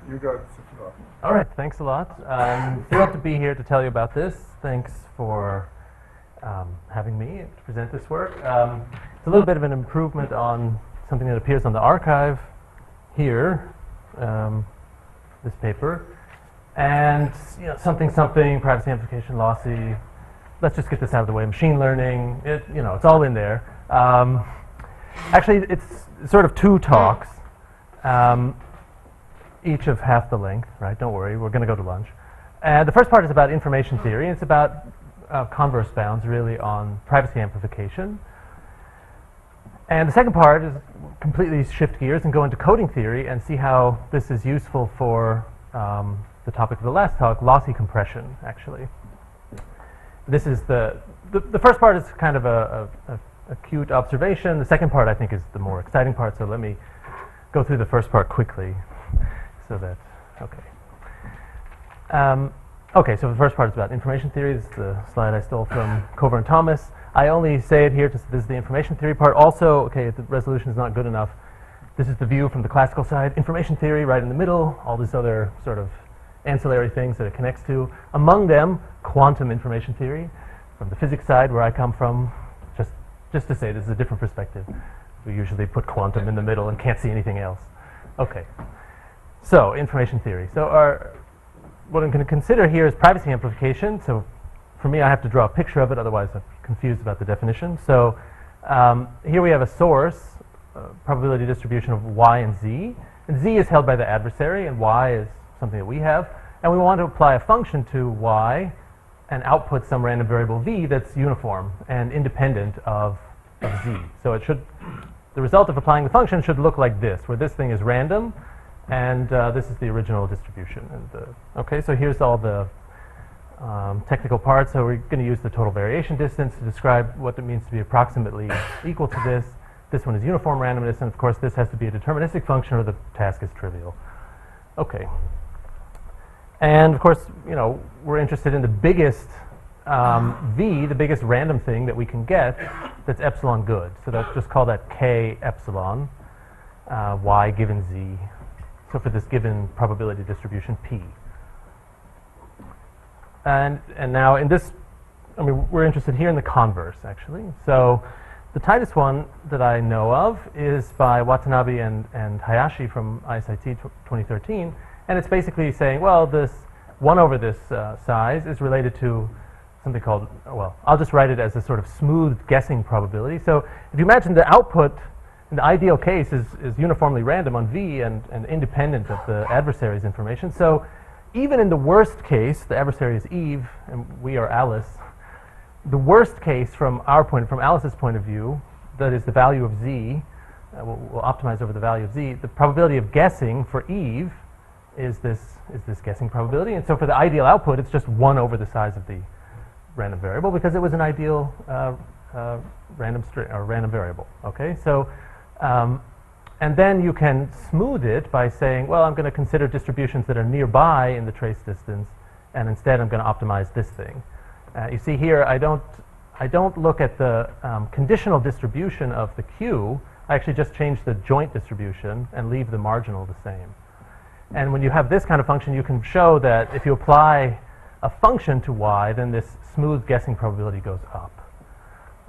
You got it. All right, thanks a lot. I'm thrilled to be here to tell you about this. Thanks for having me to present this work. It's a little bit of an improvement on something that appears on the archive here, this paper. And something, privacy amplification, lossy. Let's just get this out of the way. Machine learning, it's all in there. Actually, it's sort of two talks, each of half the length, right? Don't worry, we're going to go to lunch. And the first part is about information theory. It's about converse bounds, really, on privacy amplification. And the second part is completely shift gears and go into coding theory and see how this is useful for the topic of the last talk, lossy compression, actually. This is the first part is kind of a cute observation. The second part, I think, is the more exciting part, so let me go through the first part quickly. So that, okay, so the first part is about information theory. This is the slide I stole from Cover and Thomas. I only say it here, this is the information theory part. Also, okay, if the resolution is not good enough, this is the view from the classical side. Information theory right in the middle, all these other sort of ancillary things that it connects to. Among them, quantum information theory from the physics side, where I come from. Just to say, this is a different perspective. We usually put quantum in the middle and can't see anything else. Okay. So, information theory. So what I'm going to consider here is privacy amplification. So for me, I have to draw a picture of it, otherwise I'm confused about the definition. So here we have a source, probability distribution of y and z. And z is held by the adversary, and y is something that we have. And we want to apply a function to y and output some random variable v that's uniform and independent of z. So the result of applying the function should look like this, where this thing is random, and this is the original distribution. And okay, so here's all the technical parts. So we're going to use the total variation distance to describe what it means to be approximately equal to this. This one is uniform randomness, and of course this has to be a deterministic function or the task is trivial. Okay. And of course, we're interested in the biggest v, the biggest random thing that we can get that's epsilon good. So let's just call that k epsilon, y given z. So for this given probability distribution p. And now in this, we're interested here in the converse, actually. So the tightest one that I know of is by Watanabe and Hayashi from ISIT 2013. And it's basically saying, well, this 1 over this size is related to something called, well, I'll just write it as a sort of smooth guessing probability. So if you imagine the output in the ideal case is uniformly random on v and independent of the adversary's information. So even in the worst case, the adversary is Eve and we are Alice. The worst case from Alice's point of view, that is the value of z, we'll optimize over the value of z, the probability of guessing for Eve is this guessing probability. And so for the ideal output, it's just 1 over the size of the random variable because it was an ideal random variable. Okay, so and then you can smooth it by saying, well, I'm going to consider distributions that are nearby in the trace distance, and instead I'm going to optimize this thing. You see here, I don't look at the conditional distribution of the Q. I actually just change the joint distribution and leave the marginal the same. And when you have this kind of function, you can show that if you apply a function to y, then this smooth guessing probability goes up.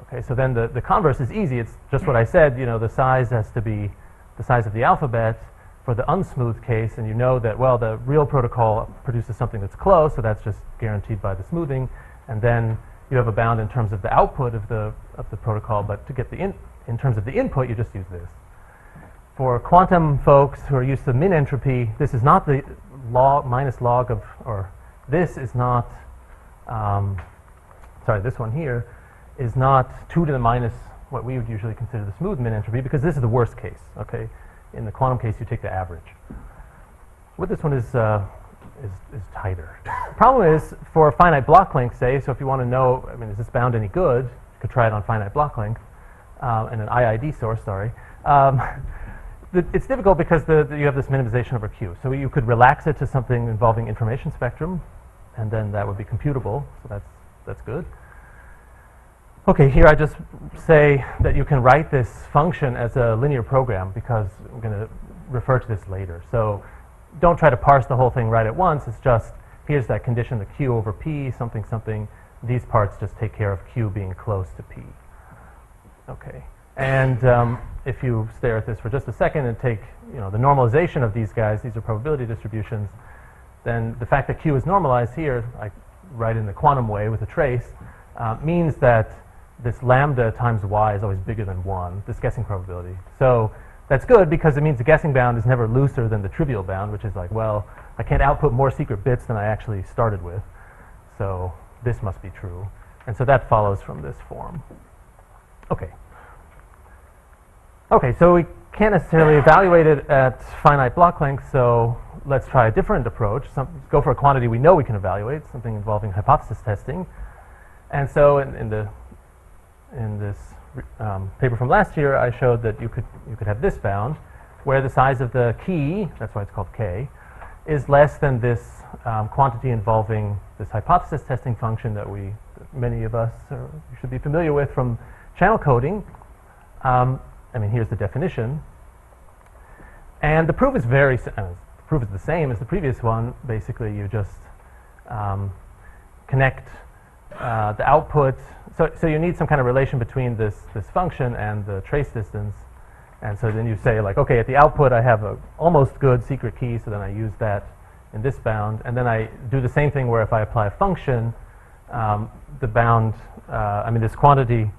Okay, so then the converse is easy. It's just what I said. The size has to be the size of the alphabet for the unsmooth case, and you know that, well, the real protocol produces something that's close, so that's just guaranteed by the smoothing. And then you have a bound in terms of the output of the protocol, but to get in terms of the input, you just use this. For quantum folks who are used to min entropy, this is not the minus log of, or this is not, sorry, this one here is not 2 to the minus what we would usually consider the smooth min entropy, because this is the worst case, okay? In the quantum case, you take the average. What this one is tighter. The problem is, for finite block length, say, so if you want to know, is this bound any good, you could try it on finite block length, and an I.I.D source, sorry. It's difficult because you have this minimization over Q. So you could relax it to something involving information spectrum, and then that would be computable, so that's good. Okay, here I just say that you can write this function as a linear program because I'm going to refer to this later. So don't try to parse the whole thing right at once. It's just, here's that condition, the Q over P, something, something. These parts just take care of Q being close to P. Okay. And if you stare at this for just a second and take, the normalization of these guys, these are probability distributions, then the fact that Q is normalized here, I write in the quantum way with a trace, means that this lambda times y is always bigger than 1, this guessing probability. So that's good because it means the guessing bound is never looser than the trivial bound, which is like, well, I can't output more secret bits than I actually started with. So this must be true. And so that follows from this form. Okay. Okay, so we can't necessarily evaluate it at finite block length, so let's try a different approach. Go for a quantity we know we can evaluate, something involving hypothesis testing. And so in this paper from last year, I showed that you could have this bound, where the size of the key, that's why it's called k, is less than this quantity involving this hypothesis testing function that many of us should be familiar with from channel coding. Here's the definition. And the proof is the proof is the same as the previous one. Basically, you just connect the output. So you need some kind of relation between this function and the trace distance. And so then you say, like, okay, at the output, I have a almost good secret key, so then I use that in this bound. And then I do the same thing where if I apply a function, the bound, this quantity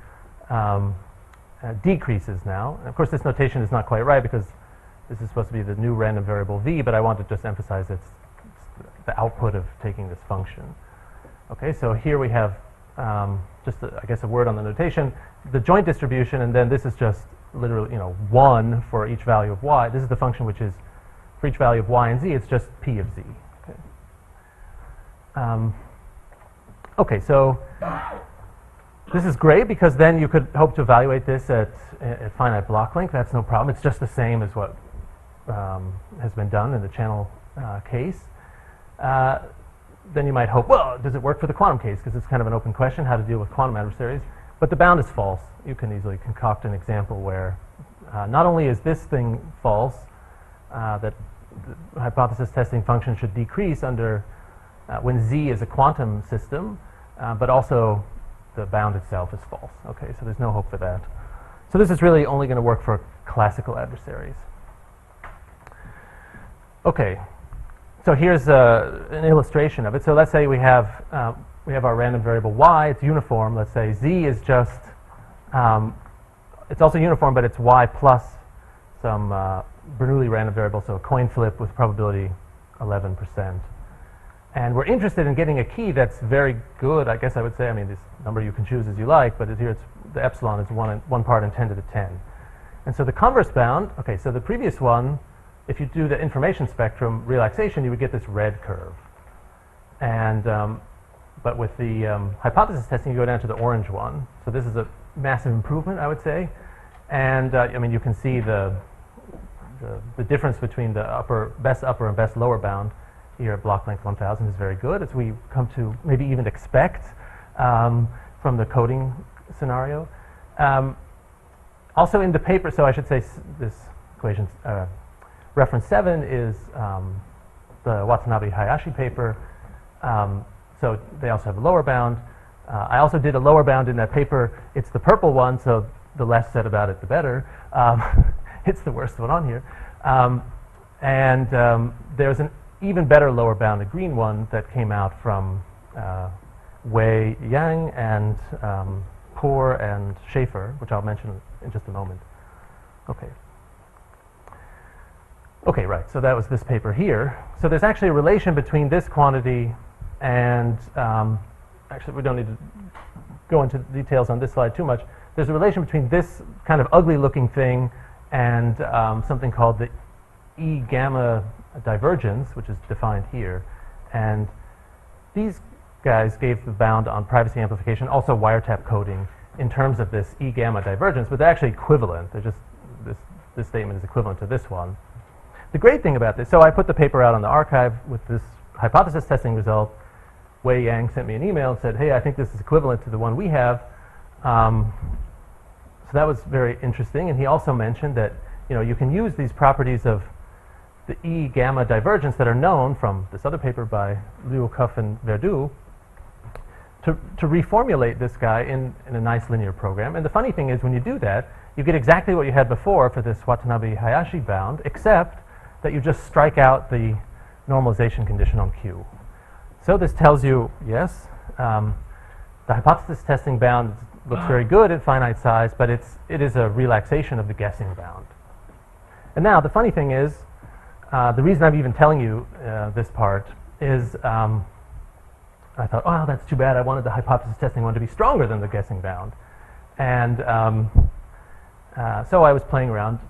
decreases now. And of course, this notation is not quite right because this is supposed to be the new random variable v, but I want to just emphasize it's the output of taking this function. Okay, so here we have just, I guess, a word on the notation, the joint distribution, and then this is just literally, 1 for each value of y. This is the function which is, for each value of y and z, it's just p of z. Okay, okay, so this is great because then you could hope to evaluate this at finite block length. That's no problem. It's just the same as what has been done in the channel case. Then you might hope, well, does it work for the quantum case? Because it's kind of an open question, how to deal with quantum adversaries. But the bound is false. You can easily concoct an example where not only is this thing false, that the hypothesis testing function should decrease under when z is a quantum system, but also the bound itself is false. Okay, so there's no hope for that. So this is really only going to work for classical adversaries. Okay, so here's an illustration of it. So let's say we have our random variable y. It's uniform. Let's say z is just, it's also uniform, but it's y plus some Bernoulli random variable, so a coin flip with probability 11%. And we're interested in getting a key that's very good, I guess I would say. This number you can choose as you like, but here the epsilon is 1 part in 10 to the 10. And so the converse bound, okay, so the previous one, if you do the information spectrum relaxation, you would get this red curve. And but with the hypothesis testing, you go down to the orange one. So this is a massive improvement, I would say. And you can see the difference between the best upper and best lower bound here at block length 1000 is very good, as we come to maybe even expect from the coding scenario. Also in the paper, so I should say this equation, reference 7 is the Watanabe-Hayashi paper. So they also have a lower bound. I also did a lower bound in that paper. It's the purple one, so the less said about it, the better. It's the worst one on here. There's an even better lower bound, the green one, that came out from Wei Yang and Poor and Schaefer, which I'll mention in just a moment. Okay. Okay, right, so that was this paper here. So there's actually a relation between this quantity and, actually we don't need to go into details on this slide too much. There's a relation between this kind of ugly looking thing and something called the E gamma divergence, which is defined here. And these guys gave the bound on privacy amplification, also wiretap coding, in terms of this E gamma divergence, but they're actually equivalent. They're just, this statement is equivalent to this one. The great thing about this, so I put the paper out on the archive with this hypothesis testing result. Wei Yang sent me an email and said, hey, I think this is equivalent to the one we have. So that was very interesting. And he also mentioned that you can use these properties of the E gamma divergence that are known from this other paper by Liu, Cuff, and Verdu to reformulate this guy in a nice linear program. And the funny thing is when you do that, you get exactly what you had before for this Watanabe-Hayashi bound, except that you just strike out the normalization condition on Q. So this tells you, yes, the hypothesis testing bound looks very good at finite size, but it is a relaxation of the guessing bound. And now the funny thing is, the reason I'm even telling you this part is I thought, oh, that's too bad. I wanted the hypothesis testing one to be stronger than the guessing bound. And so I was playing around.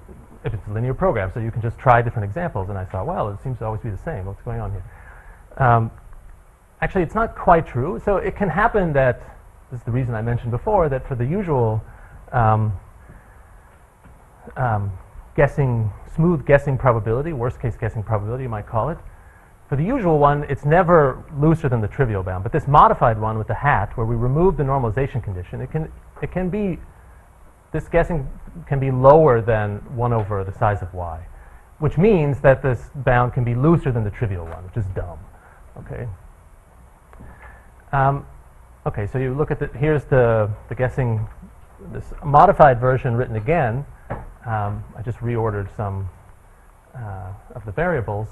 If it's a linear program, so you can just try different examples. And I thought, well, it seems to always be the same. What's going on here? Actually, it's not quite true. So it can happen that, this is the reason I mentioned before, that for the usual smooth guessing probability, worst case guessing probability, you might call it, for the usual one, it's never looser than the trivial bound. But this modified one with the hat, where we remove the normalization condition, it can be, this guessing can be lower than 1 over the size of y, which means that this bound can be looser than the trivial one, which is dumb. Okay. Okay, so you look at here's the guessing, this modified version written again. I just reordered some of the variables.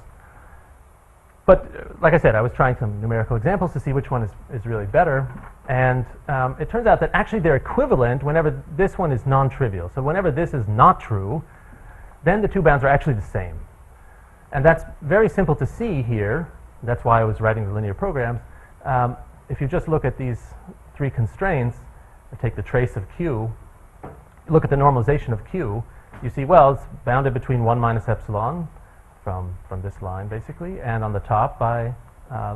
But like I said, I was trying some numerical examples to see which one is really better. And it turns out that actually they're equivalent whenever this one is non-trivial. So whenever this is not true, then the two bounds are actually the same. And that's very simple to see here. That's why I was writing the linear programs. If you just look at these three constraints, I take the trace of Q, look at the normalization of Q, you see, well, it's bounded between 1 minus epsilon from this line, basically, and on the top by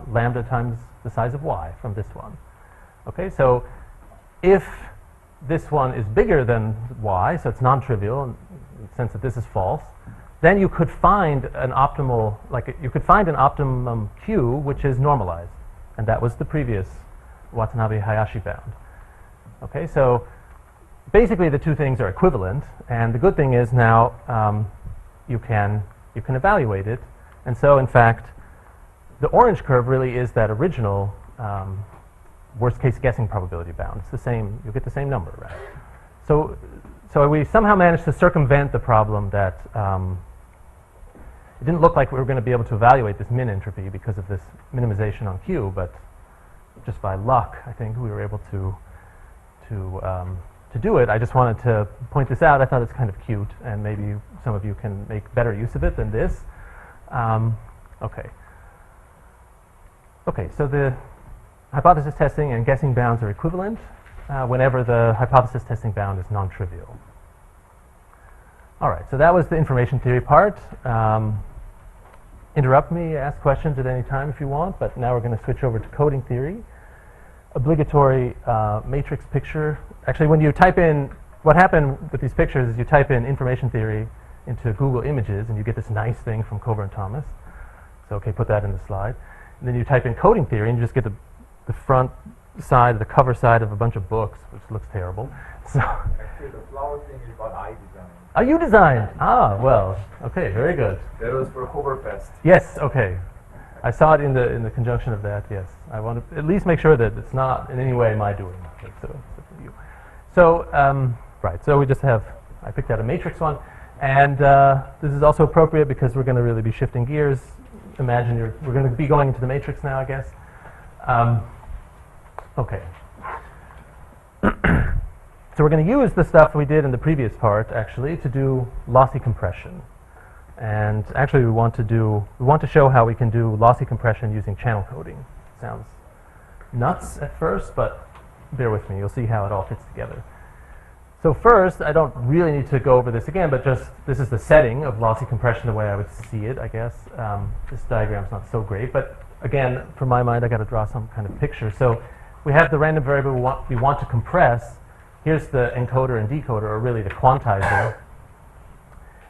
lambda times the size of y from this one. Okay, so if this one is bigger than y, so it's non-trivial in the sense that this is false, then you could find an optimal, you could find an optimum Q which is normalized. And that was the previous Watanabe-Hayashi bound. Okay, so basically the two things are equivalent, and the good thing is now you can evaluate it. And so in fact, the orange curve really is that original worst case guessing probability bound. It's the same, you get the same number, right? So we somehow managed to circumvent the problem that it didn't look like we were going to be able to evaluate this min entropy because of this minimization on Q, but just by luck, I think we were able to do it. I just wanted to point this out. I thought it's kind of cute, and maybe some of you can make better use of it than this. Okay. Okay, so the hypothesis testing and guessing bounds are equivalent whenever the hypothesis testing bound is non-trivial. All right, so that was the information theory part. Interrupt me, ask questions at any time if you want, but now we're going to switch over to coding theory. Obligatory matrix picture. Actually, when you type in, what happened with these pictures is you type in information theory into Google Images, and you get this nice thing from Cover and Thomas. So, okay, put that in the slide. And then you type in coding theory, and you just get the front side, the cover side of a bunch of books, which looks terrible. So actually, the flower thing is what I designed. Oh, you designed? Ah, well, okay, very good. That was for Hoverfest. Yes, okay. I saw it in the conjunction of that, yes. I want to at least make sure that it's not in any way my doing. So, right, so we just have, I picked out a matrix one, and this is also appropriate because we're going to really be shifting gears. Imagine we're going to be going into the matrix now, I guess. Okay. So we're going to use the stuff we did in the previous part, actually, to do lossy compression. And actually, we want to show how we can do lossy compression using channel coding. Sounds nuts at first, but bear with me. You'll see how it all fits together. So first, I don't really need to go over this again, but just this is the setting of lossy compression the way I would see it, I guess. This diagram's not so great, but again, from my mind, I got to draw some kind of picture. So we have the random variable we want to compress. Here's the encoder and decoder, or really the quantizer.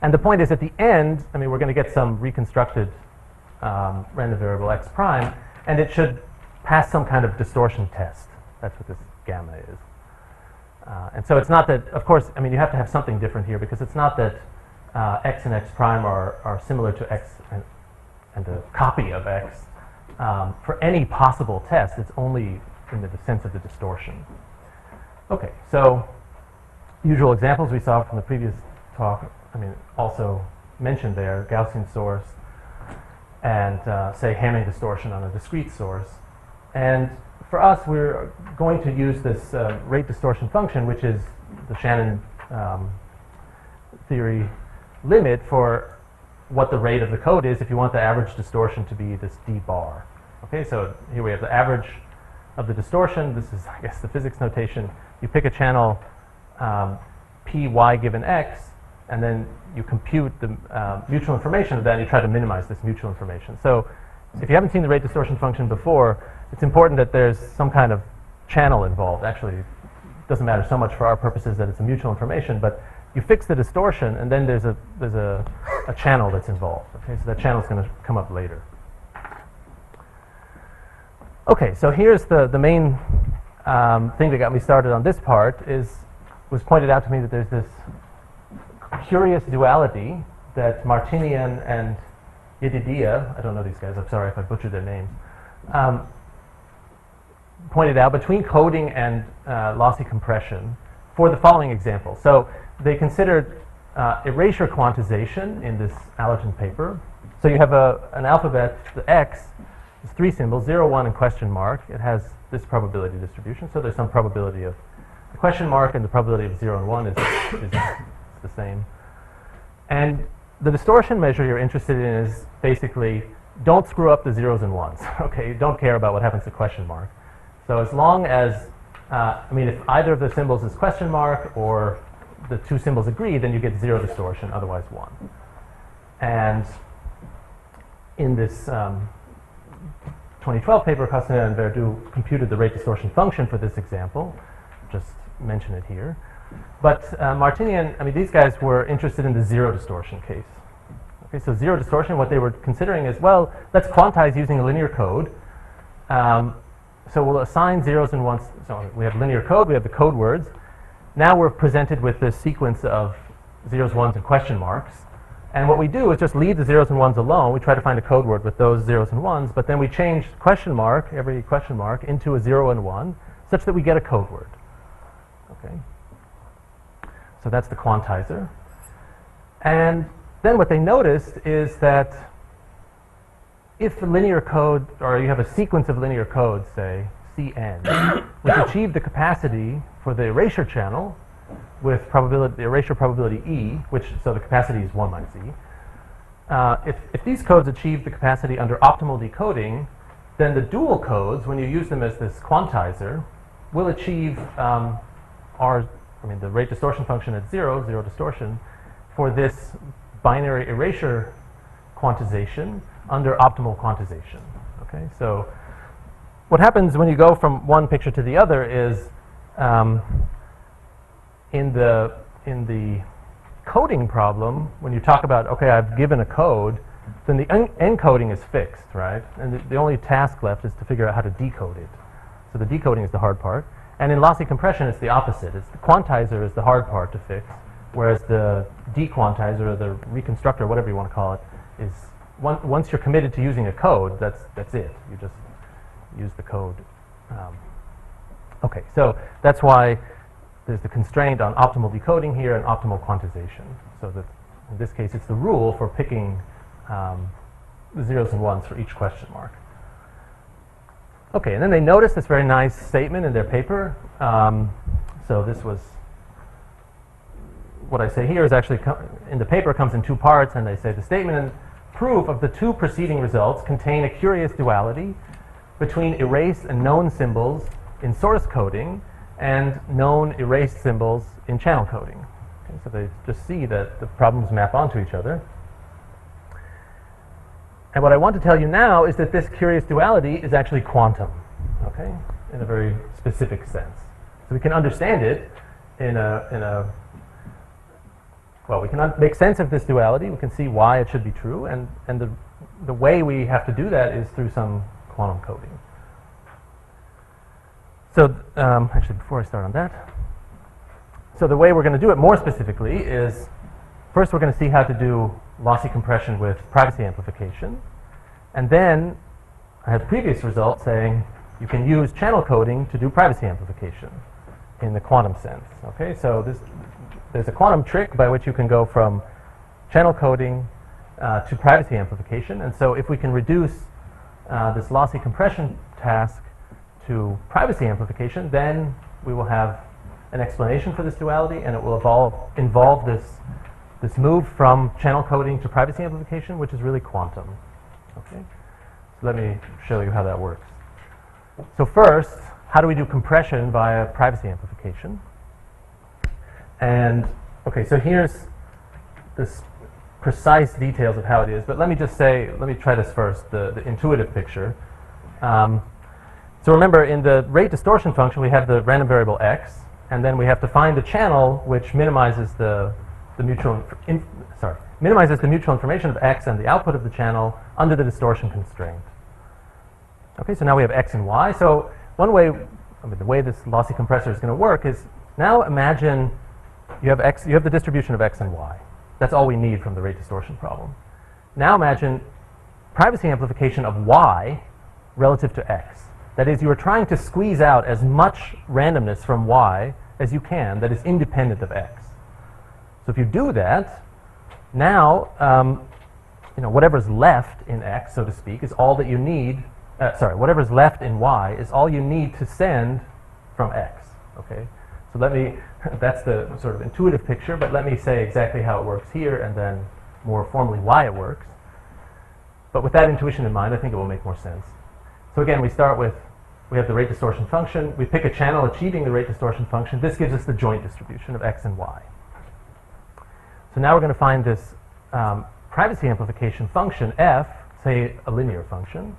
And the point is, at the end, I mean, we're going to get some reconstructed random variable x prime, and it should pass some kind of distortion test. That's what this gamma is. And so it's not that, of course, I mean, you have to have something different here, because it's not that x and x prime are similar to x and a copy of x, for any possible test, it's only in the sense of the distortion. Okay, so usual examples we saw from the previous talk, also mentioned there, Gaussian source, and say Hamming distortion on a discrete source. And for us, we're going to use this rate distortion function, which is the Shannon theory limit for what the rate of the code is if you want the average distortion to be this d bar. Okay, so here we have the average of the distortion. This is, I guess, the physics notation. You pick a channel p y given x, and then you compute the mutual information of that, and you try to minimize this mutual information. So if you haven't seen the rate distortion function before, it's important that there's some kind of channel involved. Actually, it doesn't matter so much for our purposes that it's a mutual information, but you fix the distortion, and then there's a channel that's involved. Okay, so that channel is going to come up later. Okay, so here's the main thing that got me started on this part was pointed out to me that there's this curious duality that Martinian and I.I.D, I don't know these guys, I'm sorry if I butchered their names, pointed out between coding and lossy compression for the following example. So they considered erasure quantization in this Allerton paper. So you have an alphabet, the X, is 3 symbols, 0, 1, and question mark. It has this probability distribution, so there's some probability of the question mark, and the probability of 0 and 1 is the same. And the distortion measure you're interested in is basically don't screw up the zeros and ones. Okay, you don't care about what happens to question mark. So as long as, if either of the symbols is question mark or the two symbols agree, then you get 0 distortion, otherwise 1. And in this 2012 paper, Castaneda and Verdu computed the rate distortion function for this example. Just mention it here. But Martinian, these guys were interested in the 0 distortion case. Okay, so 0 distortion, what they were considering is, well, let's quantize using a linear code. So we'll assign zeros and ones. So we have linear code, we have the code words. Now we're presented with this sequence of zeros, ones, and question marks. And what we do is just leave the zeros and ones alone. We try to find a code word with those zeros and ones, but then we change question mark, every question mark, into a 0 and 1, such that we get a code word. Okay. So that's the quantizer. And then what they noticed is that if a linear code, or you have a sequence of linear codes, say Cn, which achieve the capacity for the erasure channel with probability, the erasure probability E, so the capacity is 1 minus E. If these codes achieve the capacity under optimal decoding, then the dual codes, when you use them as this quantizer, will achieve the rate distortion function at 0 distortion, for this binary erasure quantization under optimal quantization. Okay, so what happens when you go from one picture to the other is in the coding problem, when you talk about, okay, I've given a code, then the encoding is fixed, right? And the only task left is to figure out how to decode it. So the decoding is the hard part. And in lossy compression, it's the opposite. It's the quantizer is the hard part to fix, whereas the dequantizer, or the reconstructor, whatever you want to call it, is once you're committed to using a code, that's it. You just use the code. Okay, so that's why there's the constraint on optimal decoding here and optimal quantization. So that in this case, it's the rule for picking the zeros and ones for each question mark. Okay, and then they noticed this very nice statement in their paper. So this was, what I say here is actually, in the paper comes in 2 parts, and they say the statement and proof of the 2 preceding results contain a curious duality between erased and known symbols in source coding and known erased symbols in channel coding. Okay, so they just see that the problems map onto each other. And what I want to tell you now is that this curious duality is actually quantum, okay, in a very specific sense. So we can understand it we can make sense of this duality. We can see why it should be true, and the way we have to do that is through some quantum coding. So actually, before I start on that, so the way we're going to do it more specifically is first we're going to see how to do lossy compression with privacy amplification. And then I have previous results saying you can use channel coding to do privacy amplification in the quantum sense. Okay, so there's a quantum trick by which you can go from channel coding to privacy amplification. And so if we can reduce this lossy compression task to privacy amplification, then we will have an explanation for this duality, and it will involve this move from channel coding to privacy amplification, which is really quantum. Okay, so let me show you how that works. So first, how do we do compression via privacy amplification? And okay, so here's this precise details of how it is, but let me try this first, the intuitive picture. So remember, in the rate distortion function, we have the random variable x, and then we have to find a channel which minimizes the mutual information of x and the output of the channel under the distortion constraint. Okay, so now we have x and y. So one way, the way this lossy compressor is going to work is, now imagine you have the distribution of x and y. That's all we need from the rate distortion problem. Now imagine privacy amplification of y relative to x. That is, you are trying to squeeze out as much randomness from y as you can that is independent of x. So if you do that, now whatever's left in x, so to speak, is all that you need. Whatever's left in y is all you need to send from x. Okay, so that's the sort of intuitive picture, but let me say exactly how it works here, and then more formally why it works. But with that intuition in mind, I think it will make more sense. So again, we have the rate distortion function. We pick a channel achieving the rate distortion function. This gives us the joint distribution of x and y. So now we're going to find this privacy amplification function f, say a linear function,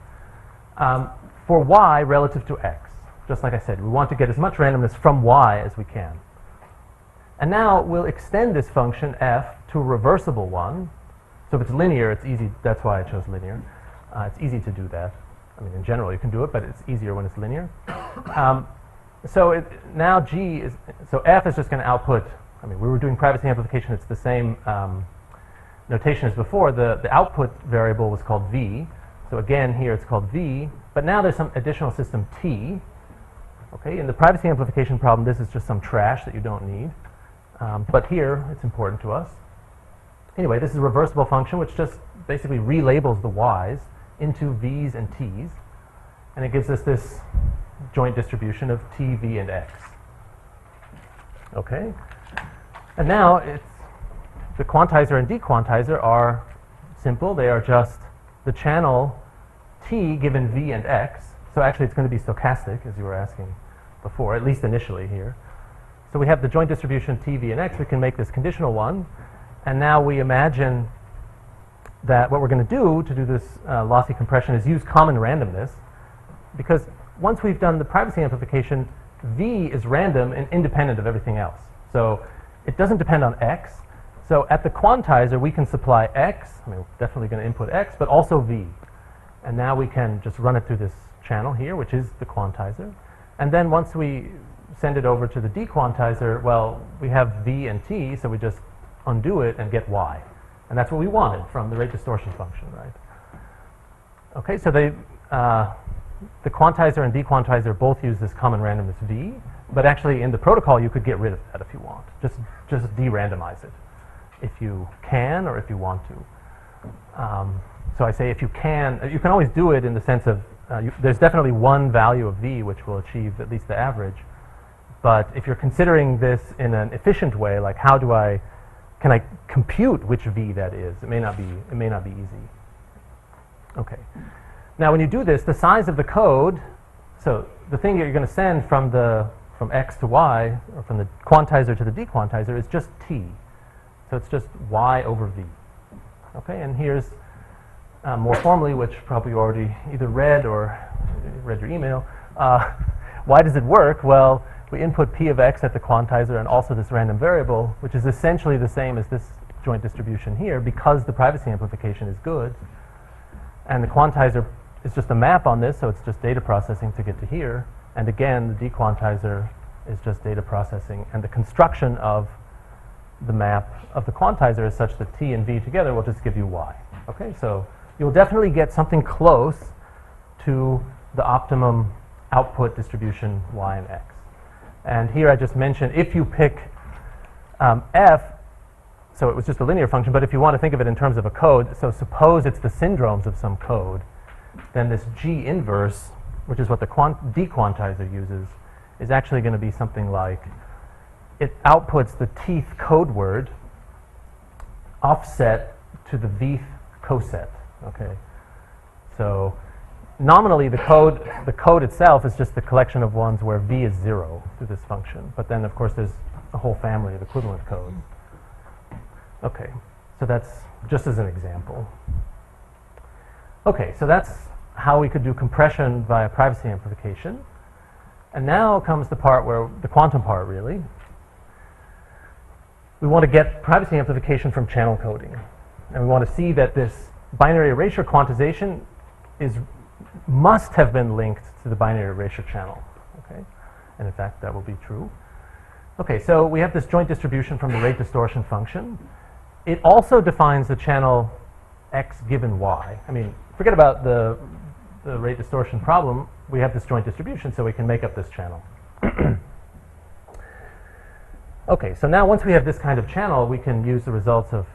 for y relative to x. Just like I said, we want to get as much randomness from y as we can. And now we'll extend this function f to a reversible one. So if it's linear, it's easy. That's why I chose linear. It's easy to do that. I mean, in general, you can do it, but it's easier when it's linear. So f is just going to output. I mean, we were doing privacy amplification. It's the same notation as before. The output variable was called v. So again, here it's called v. But now there's some additional system t. Okay, in the privacy amplification problem, this is just some trash that you don't need. But here, it's important to us. Anyway, this is a reversible function which just basically relabels the y's into v's and t's. And it gives us this joint distribution of t, v, and x. Okay? And now the quantizer and dequantizer are simple. They are just the channel t given v and x. So actually it's going to be stochastic, as you were asking before, at least initially here. So we have the joint distribution t, v, and x. We can make this conditional one. And now we imagine that what we're going to do this lossy compression is use common randomness, because once we've done the privacy amplification, v is random and independent of everything else. So it doesn't depend on x. So at the quantizer, we can supply x. I mean, we're definitely going to input x, but also v. And now we can just run it through this channel here, which is the quantizer. And then once we send it over to the dequantizer, well, we have v and t, so we just undo it and get y. And that's what we wanted from the rate distortion function, right? Okay, so the quantizer and dequantizer both use this common randomness v, but actually in the protocol you could get rid of that if you want. Just de-randomize it if you can or if you want to. So I say if you can always do it in the sense of there's definitely one value of v which will achieve at least the average. But if you're considering this in an efficient way, like can I compute which v that is? It may not be easy. Okay. Now when you do this, the size of the code, so the thing that you're going to send from x to y, or from the quantizer to the dequantizer, is just t. So it's just y over v. Okay, and here's more formally, which probably you already either read or read your email. Why does it work? Well, we input p of x at the quantizer and also this random variable, which is essentially the same as this joint distribution here, because the privacy amplification is good. And the quantizer is just a map on this, so it's just data processing to get to here. And again, the dequantizer is just data processing. And the construction of the map of the quantizer is such that t and v together will just give you y. Okay, so you'll definitely get something close to the optimum output distribution y and x. And here I just mentioned if you pick f, so it was just a linear function, but if you want to think of it in terms of a code, so suppose it's the syndromes of some code, then this G inverse, which is what the dequantizer uses, is actually going to be something like it outputs the tth code word offset to the vth coset. Okay, so nominally the code itself is just the collection of ones where v is 0 through this function, but then of course there's a whole family of equivalent codes. Okay, so that's just as an example. Okay, so that's how we could do compression via privacy amplification. And now comes the part where, the quantum part really. We want to get privacy amplification from channel coding. And we want to see that this binary erasure quantization must have been linked to the binary erasure channel. Okay, and in fact that will be true. Okay, so we have this joint distribution from the rate distortion function. It also defines the channel x given y. I mean, forget about the rate distortion problem. We have this joint distribution, so we can make up this channel. Okay, so now once we have this kind of channel, we can use the results of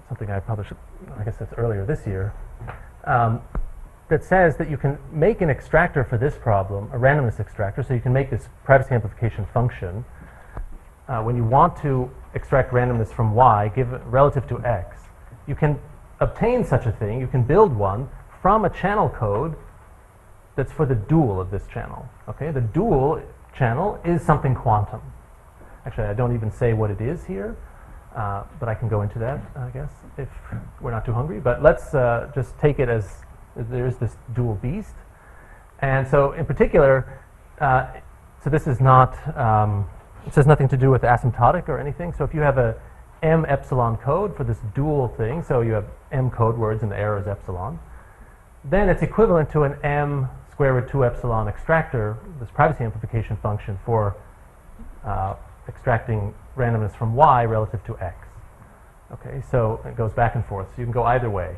something I published, I guess that's earlier this year, that says that you can make an extractor for this problem, a randomness extractor, so you can make this privacy amplification function. When you want to extract randomness from y relative to x, you can obtain such a thing, you can build one from a channel code that's for the dual of this channel. Okay, the dual channel is something quantum. Actually, I don't even say what it is here, but I can go into that, I guess, if we're not too hungry. But let's just take it as there is this dual beast. And so in particular, so this is not, it has nothing to do with asymptotic or anything. So if you have a m epsilon code for this dual thing, so you have m code words and the error is epsilon, then it's equivalent to an m square root 2 epsilon extractor, this privacy amplification function for extracting randomness from y relative to x. Okay, so it goes back and forth. So you can go either way.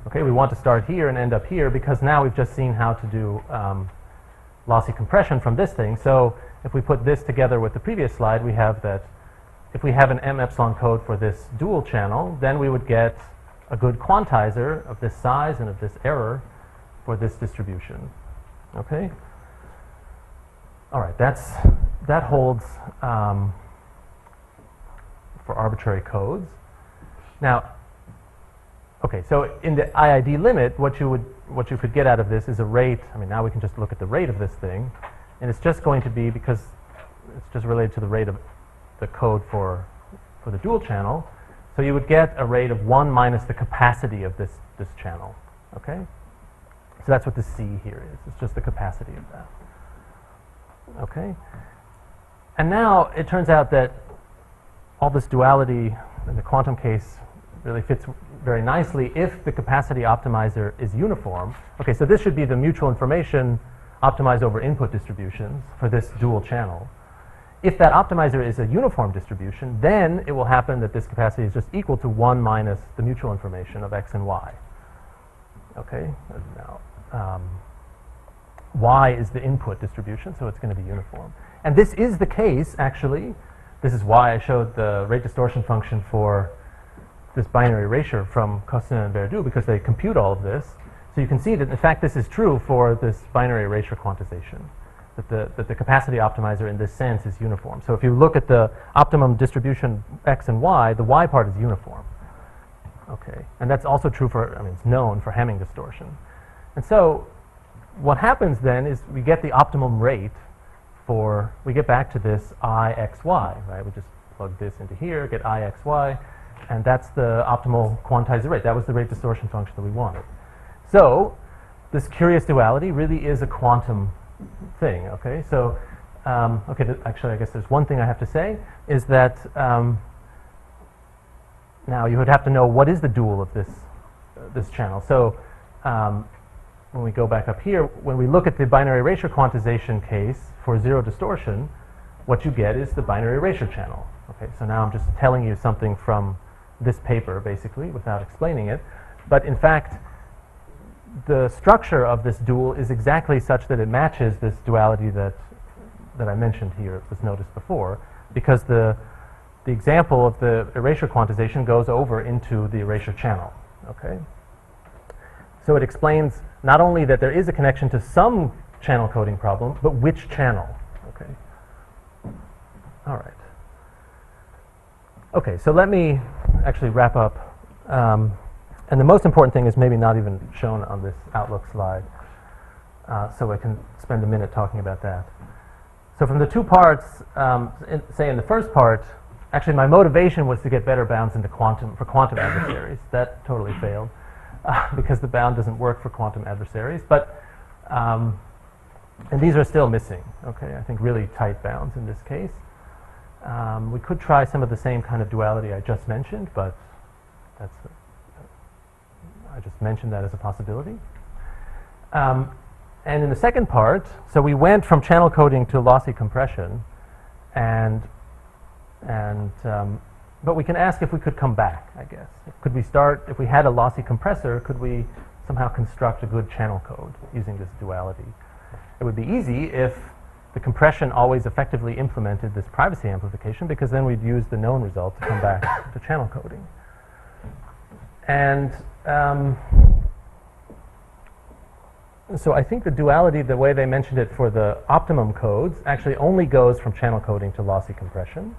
Okay, we want to start here and end up here because now we've just seen how to do lossy compression from this thing. So if we put this together with the previous slide, we have that if we have an m epsilon code for this dual channel, then we would get a good quantizer of this size and of this error for this distribution. Okay? All right, that holds for arbitrary codes. Now, okay, so in the I.I.D limit, what you could get out of this is a rate. I mean, now we can just look at the rate of this thing, and it's just going to be, because it's just related to the rate of the code for the dual channel, so you would get a rate of 1 minus the capacity of this channel. Okay? So that's what the C here is. It's just the capacity of that. Okay? And now it turns out that all this duality in the quantum case really fits very nicely if the capacity optimizer is uniform. Okay, so this should be the mutual information optimized over input distributions for this dual channel. If that optimizer is a uniform distribution, then it will happen that this capacity is just equal to 1 minus the mutual information of x and y. Okay, now y is the input distribution, so it's going to be uniform. And this is the case, actually. This is why I showed the rate distortion function for this binary erasure from Costin and Verdoux, because they compute all of this. So you can see that, in fact, this is true for this binary erasure quantization, that the capacity optimizer in this sense is uniform. So if you look at the optimum distribution x and y, the y part is uniform. Okay, and that's also true for, I mean, it's known for Hamming distortion. And so what happens then is we get the optimum rate for, we get back to this IXY, right? We just plug this into here, get IXY, and that's the optimal quantizer rate. That was the rate distortion function that we wanted. So this curious duality really is a quantum thing, okay? So, okay, actually, I guess there's one thing I have to say, is that now you would have to know what is the dual of this channel. So when we go back up here, when we look at the binary erasure quantization case for zero distortion, what you get is the binary erasure channel. Okay, so now I'm just telling you something from this paper, basically, without explaining it. But in fact, the structure of this dual is exactly such that it matches this duality that I mentioned here, it was noticed before, because the example of the erasure quantization goes over into the erasure channel. Okay? So it explains not only that there is a connection to some channel coding problem, but which channel. Okay. All right. Okay, so let me actually wrap up. And the most important thing is maybe not even shown on this Outlook slide, so I can spend a minute talking about that. So from the two parts, say in the first part, actually my motivation was to get better bounds into quantum adversaries. That totally failed because the bound doesn't work for quantum adversaries. But and these are still missing. Okay, I think really tight bounds in this case. We could try some of the same kind of duality I just mentioned, but that's I just mentioned that as a possibility. And in the second part, so we went from channel coding to lossy compression, but we can ask if we could come back, I guess. Could we start, if we had a lossy compressor, could we somehow construct a good channel code using this duality? It would be easy if the compression always effectively implemented this privacy amplification, because then we'd use the known result to come back to channel coding. And so I think the duality, the way they mentioned it for the optimum codes, actually only goes from channel coding to lossy compression.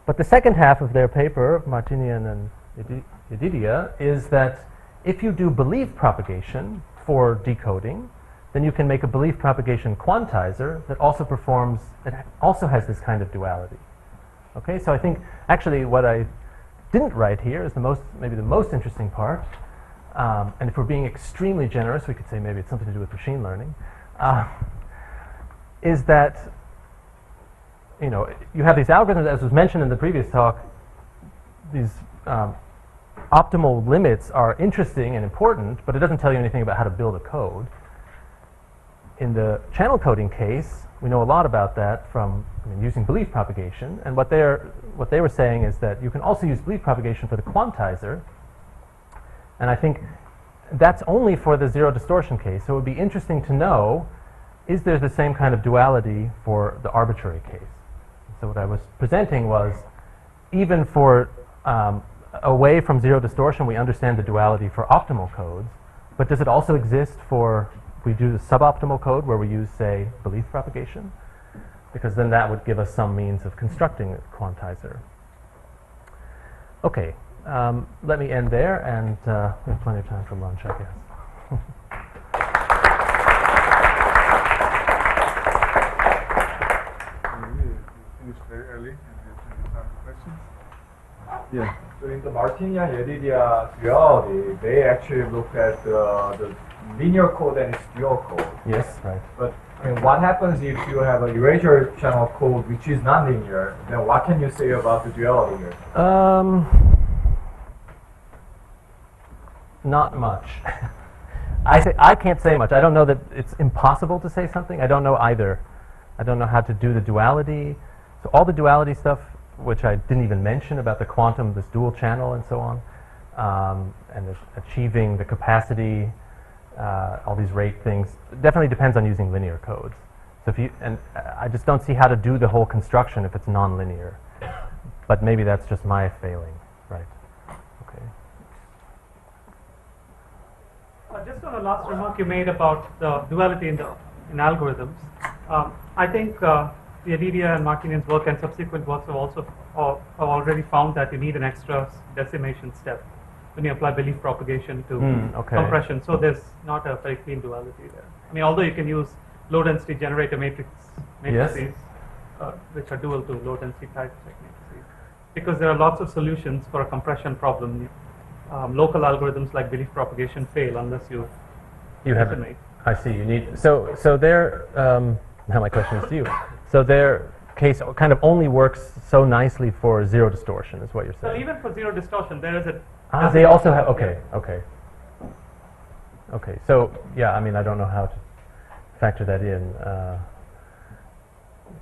But the second half of their paper, Martinian and Yedidia, is that if you do belief propagation for decoding, then you can make a belief propagation quantizer that also performs, that also has this kind of duality. Okay, so I think actually what I didn't write here is maybe the most interesting part. And if we're being extremely generous, we could say maybe it's something to do with machine learning, is that you have these algorithms, as was mentioned in the previous talk. These optimal limits are interesting and important, but it doesn't tell you anything about how to build a code. In the channel coding case, we know a lot about that from using belief propagation. And what they were saying is that you can also use belief propagation for the quantizer. And I think that's only for the zero distortion case. So it would be interesting to know, is there the same kind of duality for the arbitrary case? So what I was presenting was, even for away from zero distortion, we understand the duality for optimal codes. But does it also exist for, we do the suboptimal code where we use, say, belief propagation? Because then that would give us some means of constructing a quantizer. Okay. Let me end there, and we have plenty of time for lunch, I guess. We finished very early, and we have plenty of time for questions. Yeah. So in the Martinian Yedidia duality, they actually look at the linear code and its dual code. Yes, right. But what happens if you have a erasure channel code which is nonlinear? Then what can you say about the duality here? Not much. I can't say much. I don't know that it's impossible to say something. I don't know either. I don't know how to do the duality. So all the duality stuff, which I didn't even mention about the quantum, this dual channel and so on, and achieving the capacity, all these rate things, definitely depends on using linear codes. So I just don't see how to do the whole construction if it's nonlinear. But maybe that's just my failing, right? Okay. Just on the last remark you made about the duality in algorithms, I think Yedidia and Martinian's work and subsequent works have also have already found that you need an extra decimation step when you apply belief propagation to compression. So there's not a very clean duality there. I mean, although you can use low density generator matrices, Yes. which are dual to low density type techniques, because there are lots of solutions for a compression problem. Local algorithms like belief propagation fail unless you decimate. I see. You need so their now my question is to you. So their case kind of only works so nicely for zero distortion, is what you're saying. Well, even for zero distortion, there is a. They also have. Okay. So yeah, I mean, I don't know how to factor that in.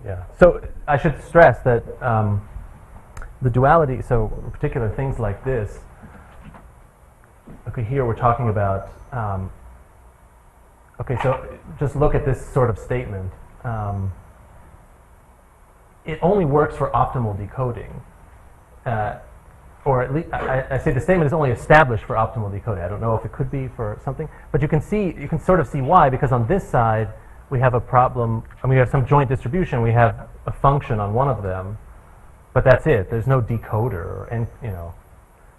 Yeah. So I should stress that the duality, so in particular things like this, okay, here we're talking about, okay, so just look at this sort of statement. It only works for optimal decoding. Or at least, I say the statement is only established for optimal decoding. I don't know if it could be for something, but you can sort of see why, because on this side, we have a problem, we have some joint distribution, we have a function on one of them, but that's it. There's no decoder, or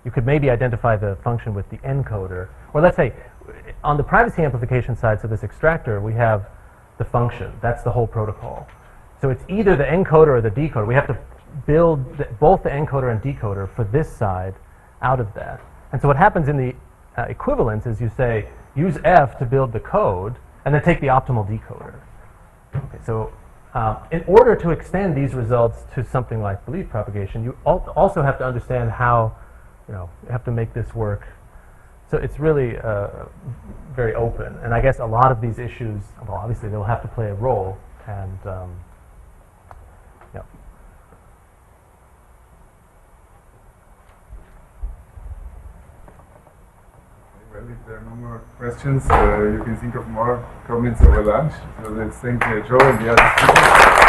you could maybe identify the function with the encoder. Or let's say, on the privacy amplification side, so this extractor, we have the function. That's the whole protocol. So it's either the encoder or the decoder. We have to build both the encoder and decoder for this side out of that. And so what happens in the equivalence is you say, use F to build the code, and then take the optimal decoder. Okay, so in order to extend these results to something like belief propagation, you also have to understand how, you have to make this work. So it's really very open. And I guess a lot of these issues, well, obviously they'll have to play a role. And yeah. Well, if there are no more questions, you can think of more comments over lunch. So let's thank Joe and the other speakers.